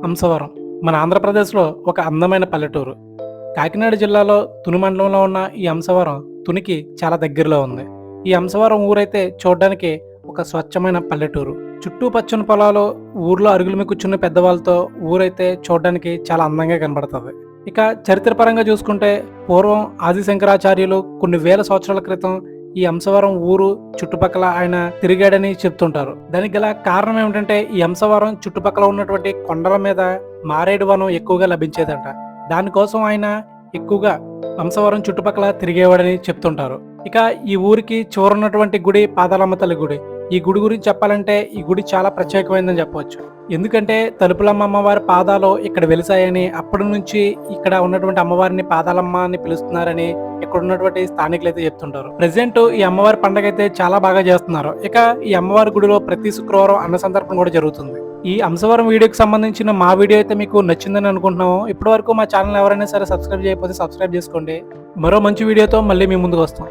హంసవరం మన ఆంధ్రప్రదేశ్లో ఒక అందమైన పల్లెటూరు. కాకినాడ జిల్లాలో తుని మండలంలో ఉన్న ఈ హంసవరం తునికి చాలా దగ్గరలో ఉంది. ఈ హంసవరం ఊరైతే చూడడానికి ఒక స్వచ్ఛమైన పల్లెటూరు. చుట్టూ పచ్చని పొలాలు, ఊర్లో అరుగుల మీద కూర్చున్న పెద్దవాళ్ళతో ఊరైతే చూడడానికి చాలా అందంగా కనబడుతుంది. ఇక చరిత్రపరంగా చూసుకుంటే పూర్వం ఆది శంకరాచార్యులు కొన్ని వేల సంవత్సరాల క్రితం ఈ హంసవరం ఊరు చుట్టుపక్కల ఆయన తిరిగాడని చెప్తుంటారు. దానికి గల కారణం ఏమిటంటే ఈ హంసవరం చుట్టుపక్కల ఉన్నటువంటి కొండల మీద మారేడు వనం ఎక్కువగా లభించేదంట. దానికోసం ఆయన ఎక్కువగా హంసవరం చుట్టుపక్కల తిరిగేవాడని చెప్తుంటారు. ఇక ఈ ఊరికి చివరున్నటువంటి గుడి పాదాలమ్మ తల్లి గుడి. ఈ గుడి గురించి చెప్పాలంటే ఈ గుడి చాలా ప్రత్యేకమైందని చెప్పవచ్చు. ఎందుకంటే తలుపులమ్మ అమ్మవారి పాదాలు ఇక్కడ వెలిసాయని, అప్పటి నుంచి ఇక్కడ ఉన్నటువంటి అమ్మవారిని పాదాలమ్మ అని పిలుస్తున్నారని ఇక్కడ ఉన్నటువంటి స్థానికులు అయితే చెప్తుంటారు. ప్రెసెంట్ ఈ అమ్మవారి పండుగ అయితే చాలా బాగా చేస్తున్నారు. ఇక ఈ అమ్మవారి గుడిలో ప్రతి శుక్రవారం అన్న సందర్భం కూడా జరుగుతుంది. ఈ హంసవరం వీడియోకి సంబంధించిన మా వీడియో అయితే మీకు నచ్చిందని అనుకుంటున్నాము. ఇప్పటి వరకు మా ఛానల్ ఎవరైనా సరే సబ్స్క్రైబ్ చేయకపోతే సబ్స్క్రైబ్ చేసుకోండి. మరో మంచి వీడియోతో మళ్ళీ మీ ముందుకు వస్తాం.